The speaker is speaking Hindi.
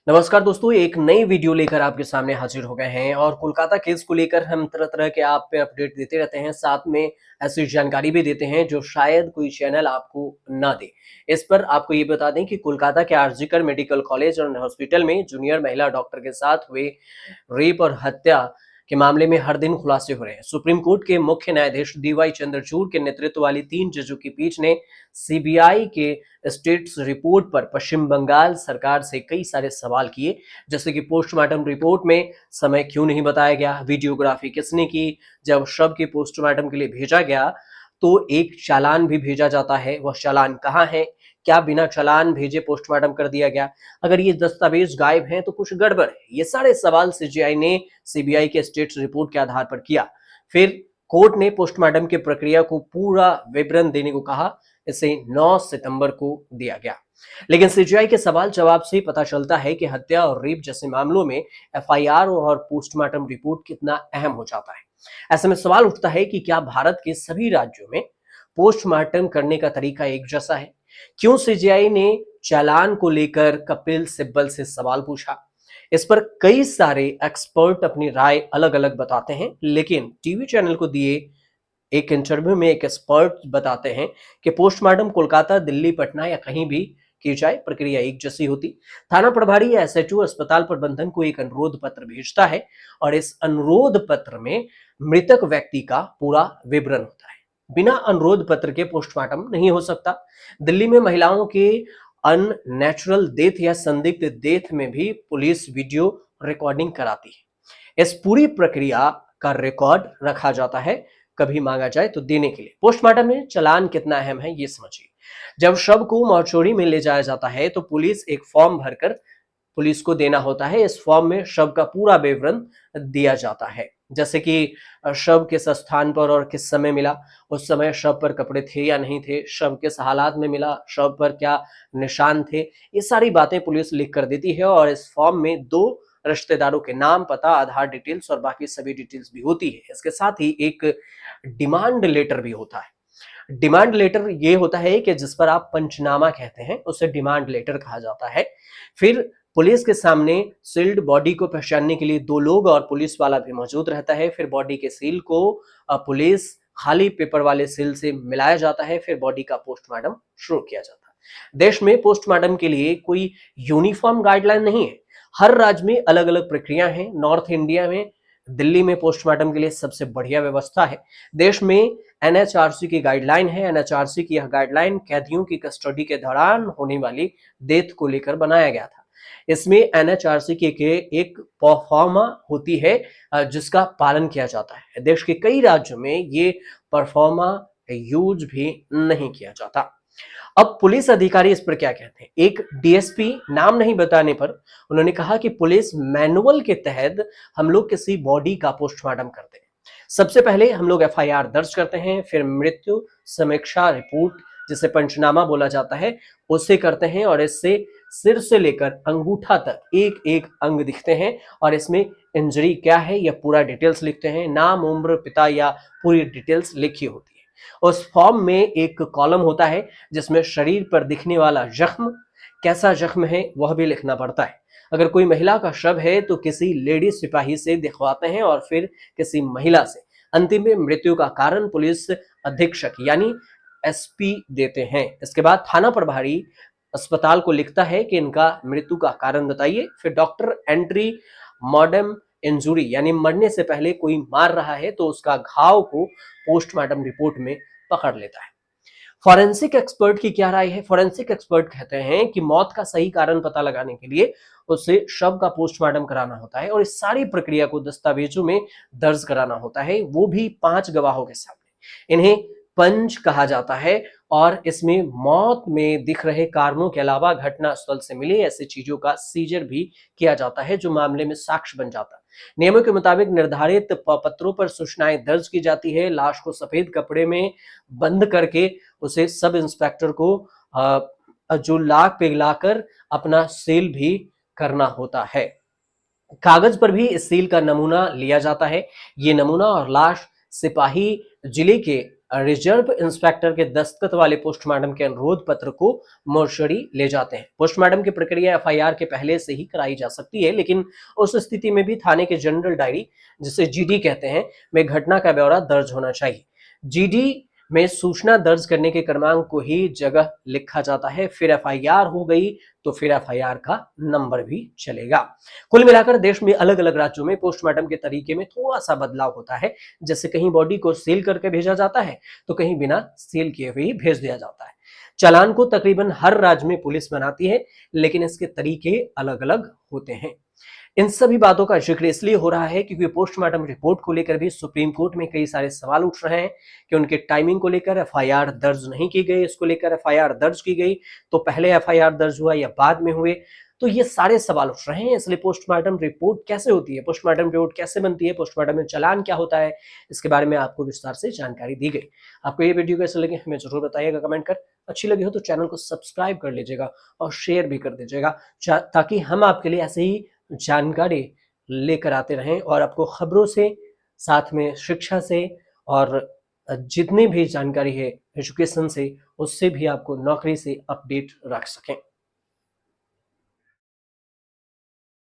नमस्कार दोस्तों, एक नई वीडियो लेकर आपके सामने हाजिर हो गए हैं और कोलकाता केस को लेकर हम तरह-तरह के आप पे अपडेट देते रहते हैं। साथ में ऐसी जानकारी भी देते हैं जो शायद कोई चैनल आपको ना दे। इस पर आपको ये बता दें कि कोलकाता के आरजीकर मेडिकल कॉलेज और हॉस्पिटल में जूनियर महिला डॉक्टर के साथ हुए रेप और हत्या के मामले में हर दिन खुलासे हो रहे हैं। सुप्रीम कोर्ट के मुख्य न्यायाधीश डीवाई चंद्रचूड़ के नेतृत्व वाली 3 जजों की पीठ ने सीबीआई के स्टेट्स रिपोर्ट पर पश्चिम बंगाल सरकार से कई सारे सवाल किए, जैसे कि पोस्टमार्टम रिपोर्ट में समय क्यों नहीं बताया गया, वीडियोग्राफी किसने की, जब शव के पोस्टमार्टम के लिए भेजा गया तो एक चालान भी भेजा जाता है, वह चालान कहाँ है, क्या बिना चालान भेजे पोस्टमार्टम कर दिया गया, अगर ये दस्तावेज गायब हैं तो कुछ गड़बड़ है। ये सारे सवाल सीजीआई ने सीबीआई के स्टेट्स रिपोर्ट के आधार पर किया। फिर कोर्ट ने पोस्टमार्टम की प्रक्रिया को पूरा विवरण देने को कहा। इसे 9 सितंबर को दिया गया। लेकिन सीजीआई के सवाल जवाब से पता चलता है कि हत्या और रेप जैसे मामलों में एफआईआर और पोस्टमार्टम रिपोर्ट कितना अहम हो जाता है। ऐसे में सवाल उठता है कि क्या भारत के सभी राज्यों में पोस्टमार्टम करने का तरीका एक जैसा है? क्यों सीजीआई ने चालान को लेकर कपिल सिब्बल से सवाल पूछा? इस पर कई सारे एक्सपर्ट अपनी राय अलग-अलग बताते हैं, लेकिन टीवी चैनल को दिए एक इंटरव्यू में एक एक्सपर्ट बताते हैं कि पोस्टमार्टम कोलकाता, दिल्ली, पटना या कहीं भी की जाए, प्रक्रिया एक जैसी होती। थाना प्रभारी या एसएचओ अस्पताल प्रबंधन को एक अनुरोध पत्र भेजता है और इस अनुरोध पत्र में मृतक व्यक्ति का पूरा विवरण होता है। बिना अनुरोध पत्र के पोस्टमार्टम नहीं हो सकता। दिल्ली में महिलाओं के अननेचुरल डेथ या संदिग्ध डेथ में भी पुलिस वीडियो रिकॉर्डिंग कराती है। इस पूरी प्रक्रिया का रिकॉर्ड रखा जाता है, कभी मांगा जाए तो देने के लिए। पोस्टमार्टम में चालान कितना अहम है ये समझिए। जब शव को मॉर्चरी में ले जाया जाता है तो पुलिस एक फॉर्म भरकर पुलिस को देना होता है। इस फॉर्म में शव का पूरा विवरण दिया जाता है, जैसे कि शव किस स्थान पर और किस समय मिला, उस समय शव पर कपड़े थे या नहीं थे, शव किस हालात में मिला, शव पर क्या निशान थे। ये सारी बातें पुलिस लिख कर देती है और इस फॉर्म में 2 रिश्तेदारों के नाम, पता, आधार डिटेल्स और बाकी सभी डिटेल्स भी होती है। इसके साथ ही एक डिमांड लेटर भी होता है। डिमांड लेटर ये होता है कि जिस पर आप पंचनामा कहते हैं, उसे डिमांड लेटर कहा जाता है। फिर पुलिस के सामने सील्ड बॉडी को पहचानने के लिए 2 लोग और पुलिस वाला भी मौजूद रहता है। फिर बॉडी के सील को पुलिस खाली पेपर वाले सील से मिलाया जाता है। फिर बॉडी का पोस्टमार्टम शुरू किया जाता है। देश में पोस्टमार्टम के लिए कोई यूनिफॉर्म गाइडलाइन नहीं है। हर राज्य में अलग-अलग प्रक्रिया है। नॉर्थ इंडिया में दिल्ली में पोस्टमार्टम के लिए सबसे बढ़िया व्यवस्था है। देश में एनएचआरसी की गाइडलाइन है। एनएचआरसी की यह गाइडलाइन कैदियों की कस्टडी के दौरान होने वाली डेथ को लेकर बनाया गया था। इसमें एनएचआरसी के एक परफॉर्मा होती है जिसका पालन किया जाता है। देश के कई राज्यों में ये परफॉर्मा यूज भी नहीं किया जाता। अब पुलिस अधिकारी इस पर क्या कहते हैं? एक डीएसपी नाम नहीं बताने पर उन्होंने कहा कि पुलिस मैनुअल के तहत हम लोग किसी बॉडी का पोस्टमार्टम करते हैं। सबसे पहले हम लोग एफआईआर दर्ज करते हैं, फिर मृत्यु समीक्षा रिपोर्ट जिसे पंचनामा बोला जाता है उसे करते हैं और इससे सिर से लेकर अंगूठा तक एक एक अंग दिखते हैं और इसमें इंजरी क्या है यह पूरा डिटेल्स लिखते हैं। नाम, उम्र, पिता या पूरी डिटेल्स लिखी होती है। उस फॉर्म में एक कॉलम होता है जिसमें शरीर पर दिखने वाला जख्म, कैसा जख्म है वह भी लिखना पड़ता है। अगर कोई महिला का शव है तो किसी लेडी सिपाही से दिखवाते हैं और फिर किसी महिला से। अंतिम में मृत्यु का कारण पुलिस अधीक्षक यानी एसपी देते हैं। इसके बाद थाना प्रभारी अस्पताल को लिखता है कि इनका मृत्यु का कारण बताइए। फिर डॉक्टर एंट्री मॉर्टम इंजुरी यानी मरने से पहले कोई मार रहा है तो उसका घाव को पोस्टमार्टम रिपोर्ट में पकड़ लेता है। फॉरेंसिक एक्सपर्ट की क्या राय है? फॉरेंसिक एक्सपर्ट कहते हैं कि मौत का सही कारण पता लगाने के लिए उसे शव का पोस्टमार्टम कराना होता है और इस सारी प्रक्रिया को दस्तावेजों में दर्ज कराना होता है, वो भी 5 गवाहों के सामने। इन्हें पंच कहा जाता है और इसमें मौत में दिख रहे कारणों के अलावा घटना स्थल से मिली ऐसी चीजों का सीजर भी किया जाता है जो मामले में साक्ष्य बन जाता है। नियमों के मुताबिक निर्धारित पत्रों पर सूचनाएं दर्ज की जाती है। लाश को सफेद कपड़े में बंद करके उसे सब इंस्पेक्टर को जो लाख पिघलाकर अपना सील भी करना होता है। कागज पर भी इस सील का नमूना लिया जाता है। ये नमूना और लाश सिपाही जिले के रिजर्व इंस्पेक्टर के दस्तखत वाले पोस्टमार्टम के अनुरोध पत्र को मोर्चरी ले जाते हैं। पोस्टमार्टम की प्रक्रिया एफआईआर के पहले से ही कराई जा सकती है, लेकिन उस स्थिति में भी थाने के जनरल डायरी, जिसे जीडी कहते हैं, में घटना का ब्यौरा दर्ज होना चाहिए। जीडी में सूचना दर्ज करने के क्रमांक को ही जगह लिखा जाता है। फिर एफआईआर हो गई तो फिर एफआईआर का नंबर भी चलेगा। कुल मिलाकर देश में अलग अलग राज्यों में पोस्टमार्टम के तरीके में थोड़ा सा बदलाव होता है। जैसे कहीं बॉडी को सील करके भेजा जाता है तो कहीं बिना सील किए हुए ही भेज दिया जाता है। चालान को तकरीबन हर राज्य में पुलिस बनाती है, लेकिन इसके तरीके अलग अलग होते हैं। इन सभी बातों का जिक्र इसलिए हो रहा है क्योंकि पोस्टमार्टम रिपोर्ट को लेकर भी सुप्रीम कोर्ट में कई सारे सवाल उठ रहे हैं कि उनके टाइमिंग को लेकर एफआईआर दर्ज नहीं की गई, इसको लेकर एफआईआर दर्ज की गई तो पहले एफआईआर दर्ज हुआ या बाद में हुए। तो ये सारे सवाल उठ रहे हैं। इसलिए पोस्टमार्टम रिपोर्ट कैसे होती है, पोस्टमार्टम रिपोर्ट कैसे बनती है, पोस्टमार्टम में चालान क्या होता है, इसके बारे में आपको विस्तार से जानकारी दी गई। आपको ये वीडियो कैसे लगे हमें जरूर बताइएगा कमेंट कर। अच्छी लगी हो तो चैनल को सब्सक्राइब कर लीजिएगा और शेयर भी कर दीजिएगा, ताकि हम आपके लिए ऐसे ही जानकारी लेकर आते रहें और आपको खबरों से, साथ में शिक्षा से और जितनी भी जानकारी है एजुकेशन से, उससे भी आपको नौकरी से अपडेट रख सकें।